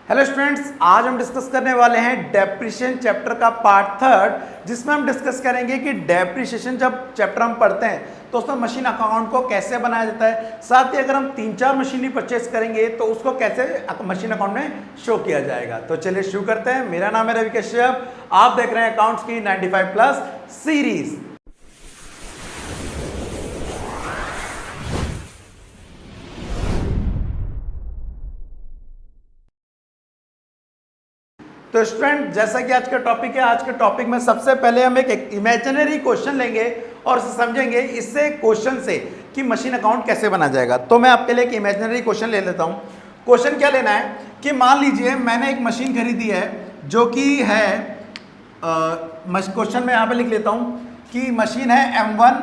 Hello students, आज हम discuss करने वाले हैं डेप्रिसिएशन चैप्टर का पार्ट थर्ड, जिसमें हम डिस्कस करेंगे कि डेप्रिसिएशन जब चैप्टर हम पढ़ते हैं तो उसमें मशीन अकाउंट को कैसे बनाया जाता है, साथ ही अगर हम 3-4 मशीनें परचेस करेंगे तो उसको कैसे मशीन अकाउंट में शो किया जाएगा। तो चलिए शुरू करते हैं। मेरा नाम है रवि कश्यप, आप देख रहे हैं अकाउंट्स की 95 प्लस सीरीज। तो स्टूडेंट, जैसा कि आज का टॉपिक है, आज के टॉपिक में सबसे पहले हम एक इमेजिनरी क्वेश्चन लेंगे और उसे समझेंगे इससे क्वेश्चन से कि मशीन अकाउंट कैसे बना जाएगा। तो मैं आपके लिए एक इमेजिनरी क्वेश्चन ले लेता हूँ। क्वेश्चन क्या लेना है कि मान लीजिए मैंने एक मशीन खरीदी है जो कि है क्वेश्चन में यहाँ पे लिख लेता हूँ कि मशीन है M1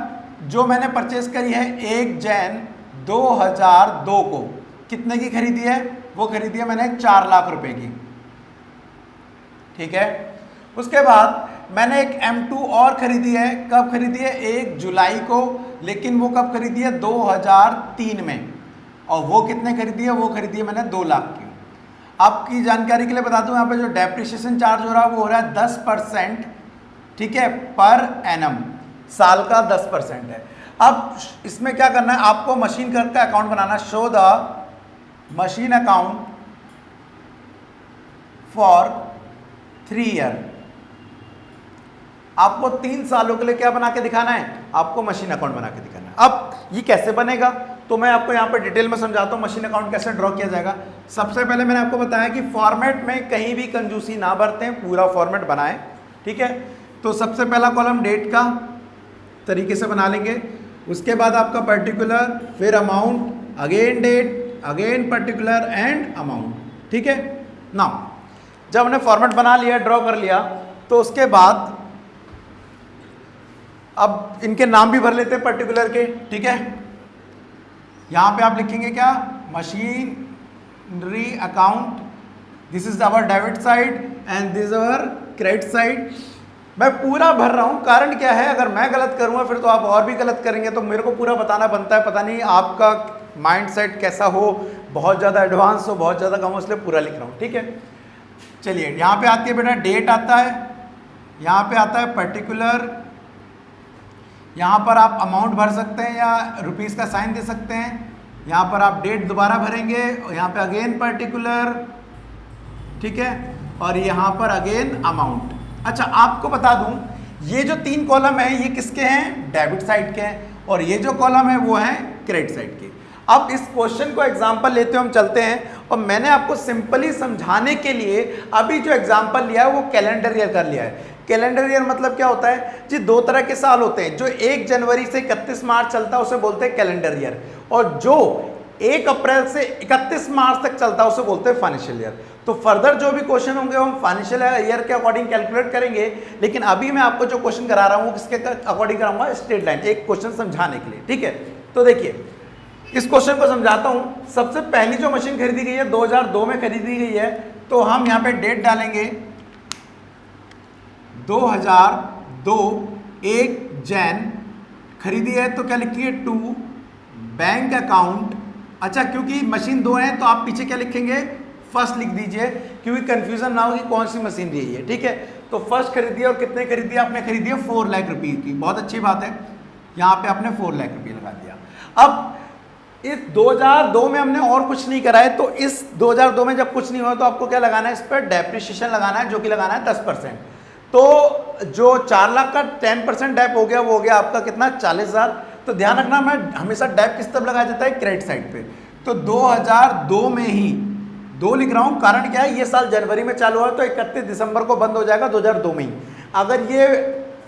जो मैंने परचेस करी है 1 जैन 2002 को। कितने की खरीदी है? वो खरीदी है मैंने 4 लाख रुपए की। ठीक है। उसके बाद मैंने एक M2 और खरीदी है। कब खरीदी है? 1 जुलाई को, लेकिन वो कब खरीदी है? 2003 में। और वो कितने खरीदी है? वो खरीदी है मैंने 2 लाख की। आपकी जानकारी के लिए बता दूं, यहाँ पे जो डेप्रिसिएशन चार्ज हो रहा है वो हो रहा है 10%। ठीक है, पर एनम, साल का 10% है। अब इसमें क्या करना है, आपको मशीन का account banana. Show the machine account for 3 year. आपको 3 सालों के लिए क्या बना के दिखाना है? आपको मशीन अकाउंट बना के दिखाना है। अब ये कैसे बनेगा तो मैं आपको यहाँ पे डिटेल में समझाता हूँ मशीन अकाउंट कैसे ड्रॉ किया जाएगा। सबसे पहले मैंने आपको बताया कि फॉर्मेट में कहीं भी कंजूसी ना बरतें, पूरा फॉर्मेट बनाएं। ठीक है, तो सबसे पहला कॉलम डेट का तरीके से बना लेंगे। उसके बाद आपका पर्टिकुलर, फिर amount, again date, again particular and amount. ठीक है ना। जब हमने फॉर्मेट बना लिया, ड्रॉ कर लिया, तो उसके बाद अब इनके नाम भी भर लेते हैं पर्टिकुलर के। ठीक है, यहां पे आप लिखेंगे क्या? Machinery account, this is our debit side and this is our credit side. मैं पूरा भर रहा हूं, कारण क्या है, अगर मैं गलत करूंगा फिर तो आप और भी गलत करेंगे, तो मेरे को पूरा बताना बनता है। पता नहीं आपका माइंड सेट कैसा हो, बहुत ज़्यादा एडवांस हो, बहुत ज़्यादा कम हो, इसलिए पूरा लिख रहा हूँ। ठीक है, चलिए यहाँ पे आती है बेटा डेट आता है, यहाँ पे आता है पर्टिकुलर, यहाँ पर आप अमाउंट भर सकते हैं या रुपीस का साइन दे सकते हैं। यहाँ पर आप डेट दोबारा भरेंगे, यहाँ पे अगेन पर्टिकुलर। ठीक है, और यहाँ पर अगेन अमाउंट। अच्छा, आपको बता दूं, ये जो 3 कॉलम है ये किसके हैं? डेबिट साइड के हैं, और ये जो कॉलम है वो है क्रेडिट साइड के। अब इस क्वेश्चन को एग्जांपल लेते हुए हम चलते हैं, और मैंने आपको सिंपली समझाने के लिए अभी जो एग्जांपल लिया है वो कैलेंडर ईयर कर लिया है। कैलेंडर ईयर मतलब क्या होता है जी? 2 तरह के साल होते हैं। जो 1 जनवरी से 31 मार्च चलता है उसे बोलते हैं कैलेंडर ईयर, और जो 1 अप्रैल से 31 मार्च तक चलता है उसे बोलते हैं फाइनेंशियल ईयर। तो फर्दर जो भी क्वेश्चन होंगे हम फाइनेंशियल ईयर के अकॉर्डिंग कैलकुलेट करेंगे, लेकिन अभी मैं आपको जो क्वेश्चन करा रहा हूं वो किसके अकॉर्डिंग कराऊंगा? स्ट्रेट लाइन, एक क्वेश्चन समझाने के लिए। ठीक है, तो देखिए इस क्वेश्चन को समझाता हूं। सबसे पहली जो मशीन खरीदी गई है 2002 में खरीदी गई है, तो हम यहाँ पे डेट डालेंगे 2002 1 जैन खरीदी है, तो क्या लिखिए? To bank account. अच्छा, क्योंकि मशीन 2 है तो आप पीछे क्या लिखेंगे? फर्स्ट लिख दीजिए, क्योंकि कंफ्यूजन ना हो कि कौन सी मशीन रही है। ठीक है, तो फर्स्ट खरीदी है, और कितने खरीदी है? आपने खरीदी है 4 लाख रुपये की। बहुत अच्छी बात है, यहाँ पे आपने 4 लाख रुपये लगा दिया। अब इस 2002 में हमने और कुछ नहीं करा है, तो इस 2002 में जब कुछ नहीं हुआ तो आपको क्या लगाना है? इस पर डेप्रिसिएशन लगाना है, जो कि लगाना है 10%। तो जो 4 लाख का 10% डेप हो गया, वो हो गया आपका कितना? 40,000। तो ध्यान रखना, मैं हमेशा डेप किस तरफ लगाया जाता है? क्रेडिट साइड पे। तो 2002 में ही 2 लिख रहा हूं, कारण क्या है? ये साल जनवरी में चालू हुआ तो 31 दिसंबर को बंद हो जाएगा 2002 में ही। अगर ये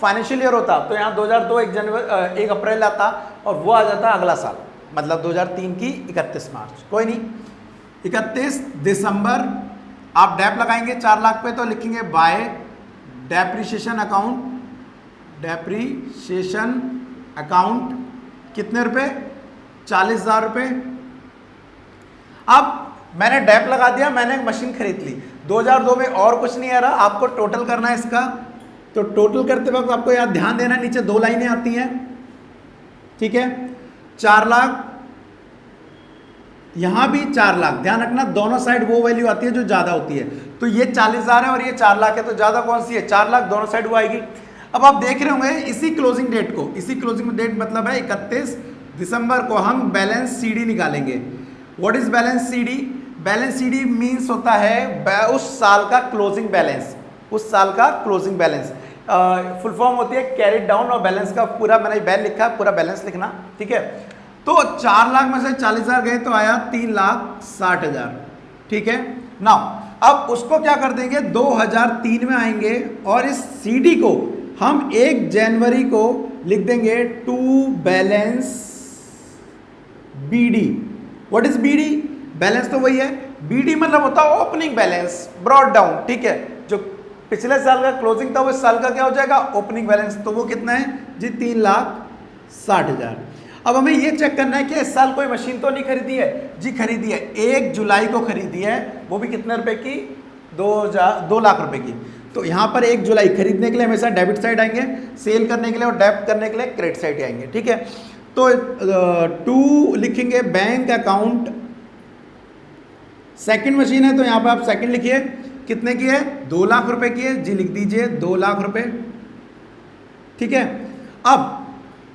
फाइनेंशियल ईयर होता तो यहाँ 2002 1 अप्रैल आता, और वो आ जाता अगला साल, मतलब 2003 की 31 मार्च। कोई नहीं, 31 दिसंबर आप डेप लगाएंगे 4 लाख पे, तो लिखेंगे bye depreciation account, depreciation account कितने रुपए? 40,000 रुपये। अब मैंने डेप लगा दिया, मैंने एक मशीन खरीद ली 2002 में, और कुछ नहीं आ रहा। आपको टोटल करना है इसका, तो टोटल करते वक्त आपको याद ध्यान देना, नीचे 2 लाइनें आती हैं। ठीक है, 4 लाख यहाँ भी 4 लाख, ध्यान रखना दोनों साइड वो वैल्यू आती है जो ज़्यादा होती है। तो ये 40,000 है और ये 4 लाख है, तो ज़्यादा कौन सी है? 4 लाख, दोनों साइड वो आएगी। अब आप देख रहे होंगे इसी क्लोजिंग डेट को, इसी क्लोजिंग डेट मतलब है 31 दिसंबर को हम बैलेंस सीडी निकालेंगे। What is balance CD? Balance CD means होता है उस साल का क्लोजिंग बैलेंस, उस साल का क्लोजिंग बैलेंस। फुल फॉर्म होती है कैरिड डाउन और बैलेंस का पूरा मैंने बैल लिखा है, पूरा बैलेंस लिखना, ठीक है। तो 4 लाख में से 40,000 गए तो आया 3,60,000, ठीक है। नाउ अब उसको क्या कर देंगे, 2003 में आएंगे और इस सीडी को हम 1 जनवरी को लिख देंगे to balance BD. What is BD? Balance तो वही है, बीडी मतलब होता है ओपनिंग बैलेंस ब्रॉड डाउन, ठीक है। जो पिछले साल का क्लोजिंग था वो इस साल का क्या हो जाएगा? Opening balance. तो वो कितना है जी? 3,60,000। अब हमें ये चेक करना है कि इस साल कोई मशीन तो नहीं खरीदी है जी? खरीदी है, 1 जुलाई को खरीदी है, वो भी कितने रुपए की? 2 लाख रुपए की। तो यहाँ पर 1 जुलाई खरीदने के लिए हमेशा डेबिट साइड आएंगे, सेल करने के लिए और डेबिट करने के लिए क्रेडिट साइड आएंगे, ठीक है। तो 2 लिखेंगे बैंक अकाउंट, सेकंड मशीन है तो यहाँ पर आप सेकंड लिखिए, कितने की है? 2 लाख रुपए की है जी, लिख दीजिए 2 लाख रुपए, ठीक है। अब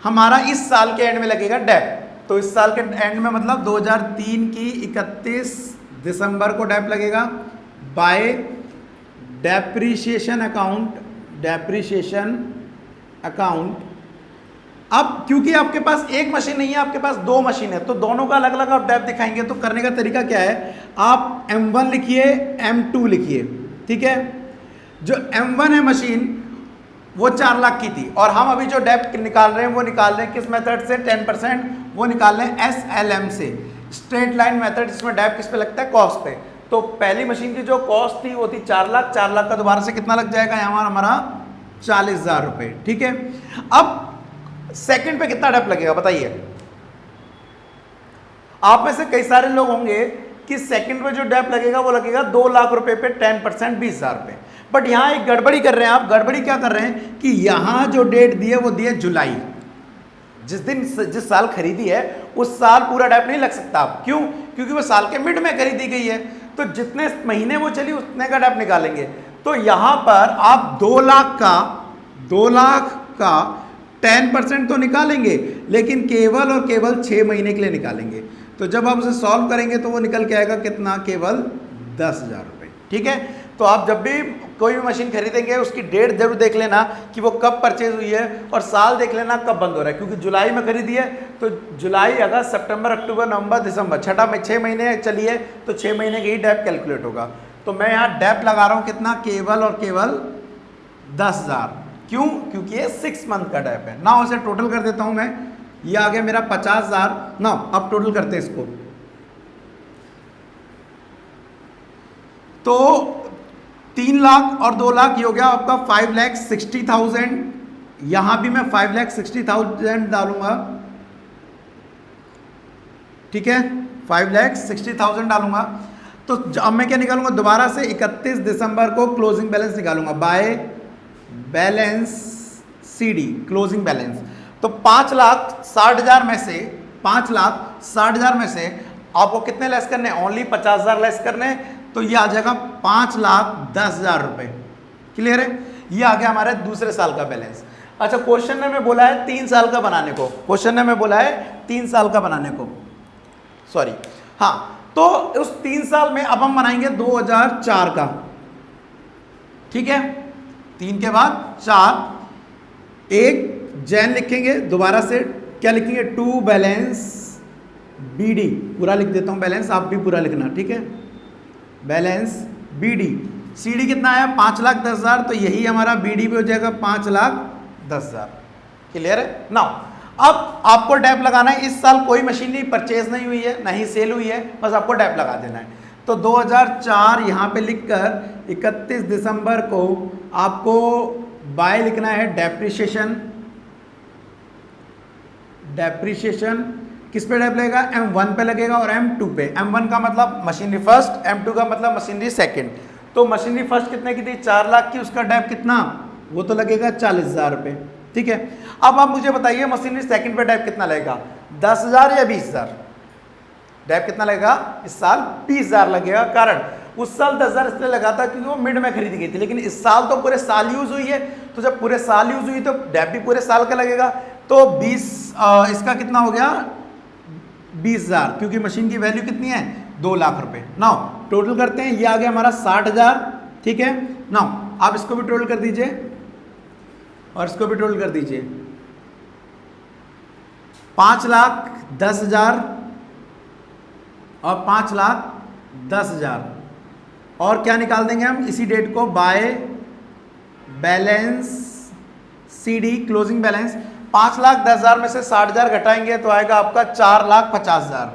हमारा इस साल के एंड में लगेगा डेप, तो इस साल के एंड में मतलब 2003 की 31 दिसंबर को डेप लगेगा by depreciation account, depreciation account. अब क्योंकि आपके पास एक मशीन नहीं है, आपके पास 2 मशीन है, तो दोनों का अलग अलग आप डेप दिखाएंगे। तो करने का तरीका क्या है, आप M1 लिखिए, M2 लिखिए, ठीक है। जो M1 है मशीन वो 4 लाख की थी और हम अभी जो डेप निकाल रहे हैं वो निकाल रहे हैं किस मेथड से? 10%, वो निकाल रहे हैं SLM से, स्ट्रेट लाइन मेथड। इसमें डेप किस पे लगता है? कॉस्ट पे। तो पहली मशीन की जो कॉस्ट थी वो थी 4 लाख, 4 लाख का दोबारा से कितना लग जाएगा? यहाँ हमारा 40,000 रुपए, ठीक है। अब सेकंड पे कितना डेप लगेगा बताइए? आप में से कई सारे लोग होंगे कि सेकंड पे जो डेप लगेगा वो लगेगा 2 लाख रुपए पे 10%, 20,000 रुपए। बट यहां एक गड़बड़ी कर रहे हैं आप। गड़बड़ी क्या कर रहे हैं कि यहां जो डेट दी है वो दी है जुलाई, जिस साल खरीदी है उस साल पूरा डेप नहीं लग सकता आप। क्यों? क्योंकि वो साल के मिड में खरीदी गई है, तो जितने महीने वो चली उतने का डेप निकालेंगे। तो यहां पर आप 2 लाख का 10% तो निकालेंगे, लेकिन केवल और केवल 6 महीने के लिए निकालेंगे। तो जब आप उसे सॉल्व करेंगे तो वो निकल के आएगा कितना? केवल 10,000 रुपए, ठीक है। तो आप जब भी कोई भी मशीन खरीदेंगे उसकी डेट जरूर देख लेना कि वो कब परचेज हुई है, और साल देख लेना कब बंद हो रहा है। क्योंकि जुलाई में खरीदी है तो जुलाई, अगस्त, सितंबर, अक्टूबर, नवंबर, दिसंबर, 6 महीने चली है तो 6 महीने की ही डेप कैलकुलेट होगा। तो मैं यहाँ डेप लगा रहा हूँ कितना? केवल और केवल 10,000। क्यों? क्योंकि ये 6 मंथ का डेप है ना। उसे टोटल कर देता हूँ मैं, ये आ गया मेरा 50,000 ना। अब टोटल करते हैं इसको, तो 3 लाख और 2 लाख ये हो गया आपका 5,60,000। यहां भी मैं 5,60,000 डालूंगा, ठीक है, 5,60,000 डालूंगा। तो अब मैं क्या निकालूंगा? दोबारा से 31 दिसंबर को क्लोजिंग बैलेंस निकालूंगा by balance CD, closing balance. तो 5,60,000 में से 5,60,000 में से आपको कितने लेस करने? ओनली 50,000 लेस करने। तो ये आ जाएगा 5,10,000 रुपए। क्लियर है? ये आ गया हमारे दूसरे साल का बैलेंस। अच्छा, क्वेश्चन ने में बोला है 3 साल का बनाने को, क्वेश्चन ने में बोला है 3 साल का बनाने को, सॉरी, हाँ। तो उस 3 साल में अब हम बनाएंगे 2004 का, ठीक है। 3 के बाद 4, 1 जैन लिखेंगे, दोबारा से क्या लिखेंगे? टू बैलेंस बीडी, पूरा लिख देता हूं बैलेंस, आप भी पूरा लिखना, ठीक है। बैलेंस बीडी, सीडी कितना आया? 5,10,000, तो यही हमारा बीडी भी हो जाएगा 5,10,000। क्लियर है ना? अब आपको डेप लगाना है। इस साल कोई मशीन नहीं परचेज नहीं हुई है, नहीं सेल हुई है, बस आपको डेप लगा देना है। तो 2004 यहाँ पे लिखकर 31 दिसंबर को आपको बाय लिखना है डेप्रिशिएशन। डेप्रिशिएशन किस पे डेप लगेगा? M1 पे लगेगा और M2 पे। M1 का मतलब मशीनरी फर्स्ट, M2 का मतलब मशीनरी सेकंड। तो मशीनरी फर्स्ट कितने की थी? 4 लाख की, उसका डेप कितना? वो तो लगेगा 40,000 रुपये, ठीक है। अब आप मुझे बताइए मशीनरी सेकंड पे डेप कितना लगेगा? 10,000 या 20,000? डेप कितना लगेगा इस साल 20,000 लगेगा। कारण उस साल 10,000 इसलिए लगा था क्योंकि वो मिड में खरीदी गई थी, लेकिन इस साल तो पूरे साल यूज हुई है, तो जब पूरे साल यूज हुई तो डेप भी पूरे साल का लगेगा। तो 20 इसका कितना हो गया 20,000, क्योंकि मशीन की वैल्यू कितनी है 2 लाख रुपए। नाउ टोटल करते हैं, ये आ गया हमारा 60,000, ठीक है। नाउ आप इसको भी टोटल कर दीजिए और इसको भी टोटल कर दीजिए, 5,10,000 और 5,10,000 और क्या निकाल देंगे हम इसी डेट को by balance CD closing balance. 5,10,000 में से 60,000 घटाएंगे तो आएगा आपका 4,50,000।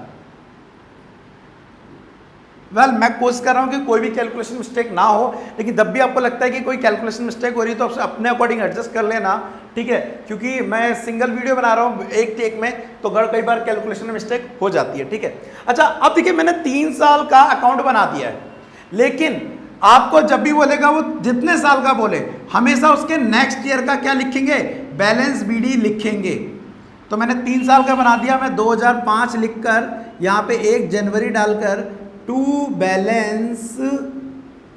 वेल मैं कोशिश कर रहा हूं कि कोई भी कैलकुलेशन मिस्टेक ना हो, लेकिन जब भी आपको लगता है कि कोई कैलकुलेशन मिस्टेक हो रही है तो आप अपने अकॉर्डिंग एडजस्ट कर लेना, ठीक है, क्योंकि मैं सिंगल वीडियो बना रहा हूं एक टेक में, तो कई बार कैलकुलेशन में मिस्टेक हो जाती है, ठीक है। अच्छा अब देखिए मैंने 3 साल का अकाउंट बना दिया है, लेकिन आपको जब भी बोलेगा वो जितने साल का बोले हमेशा उसके नेक्स्ट ईयर का क्या लिखेंगे बैलेंस BD लिखेंगे। तो मैंने 3 साल का बना दिया, मैं 2005 लिखकर यहाँ पे 1 जनवरी डालकर to balance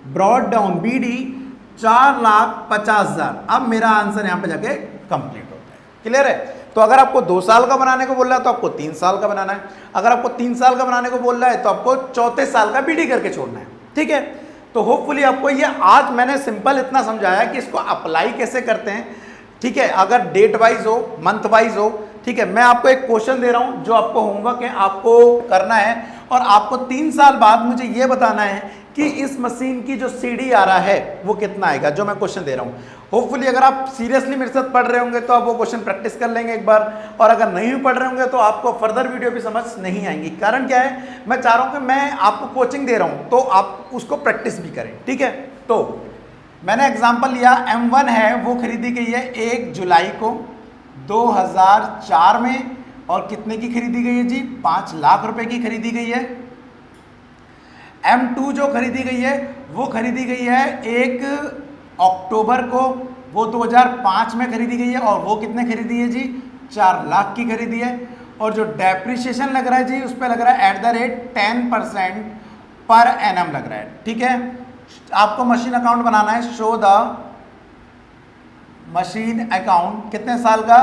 brought down BD 4,50,000। अब मेरा आंसर यहाँ पे जाके कंप्लीट होता है। क्लियर है? तो अगर आपको 2 साल का बनाने को बोल रहा है तो आपको 3 साल का बनाना है, अगर आपको 3 साल का बनाने को बोल रहा है तो आपको चौथे साल का BD करके छोड़ना है, ठीक है। तो होपफुली आपको ये आज मैंने सिंपल इतना समझाया कि इसको अप्लाई कैसे करते हैं, ठीक है। अगर डेट वाइज हो मंथ वाइज हो, ठीक है। मैं आपको एक क्वेश्चन दे रहा हूं जो आपको होमवर्क है, आपको करना है और आपको 3 साल बाद मुझे ये बताना है कि इस मशीन की जो CD आ रहा है वो कितना आएगा, जो मैं क्वेश्चन दे रहा हूं। होपफुली अगर आप सीरियसली मेरे साथ पढ़ रहे होंगे तो आप वो क्वेश्चन प्रैक्टिस कर लेंगे एक बार, और अगर नहीं भी पढ़ रहे होंगे तो आपको फर्दर वीडियो भी समझ नहीं आएंगी। कारण क्या है, मैं चाह रहा हूं कि मैं आपको कोचिंग दे रहा हूं तो आप उसको प्रैक्टिस भी करें, ठीक है। तो मैंने एग्जाम्पल लिया, M1 है वो खरीदी गई है 1 जुलाई को 2004 में, और कितने की खरीदी गई है जी 5 लाख रुपए की खरीदी गई है। M2 जो खरीदी गई है वो खरीदी गई है 1 अक्टूबर को, वो 2005 में खरीदी गई है, और वो कितने खरीदी है जी 4 लाख की खरीदी है। और जो डेप्रिसिएशन लग रहा है जी उस पर लग रहा है @10% पर एनम लग रहा है, ठीक है। आपको मशीन अकाउंट बनाना है, शो द मशीन अकाउंट, कितने साल का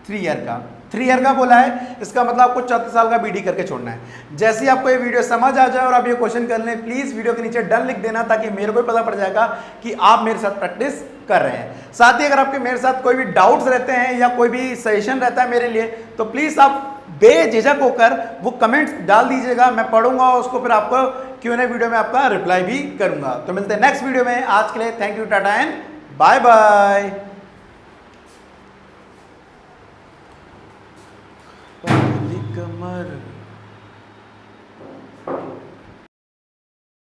3 ईयर का, 3 ईयर का बोला है, इसका मतलब आपको 4 साल का BD करके छोड़ना है। जैसे ही आपको ये वीडियो समझ आ जाए और आप ये क्वेश्चन कर लें, प्लीज वीडियो के नीचे डन लिख देना ताकि मेरे को भी पता पड़ जाएगा कि आप मेरे साथ प्रैक्टिस कर रहे हैं। साथ ही अगर आपके मेरे साथ कोई भी डाउट्स रहते हैं या कोई भी सजेशन रहता है मेरे लिए, तो प्लीज आप बेझिझक होकर वो कमेंट्स डाल दीजिएगा, मैं पढ़ूंगा और उसको फिर आपको Q&A वीडियो में आपका रिप्लाई भी करूंगा। तो मिलते हैं नेक्स्ट वीडियो में, आज के लिए thank you, tata and bye bye. Qamar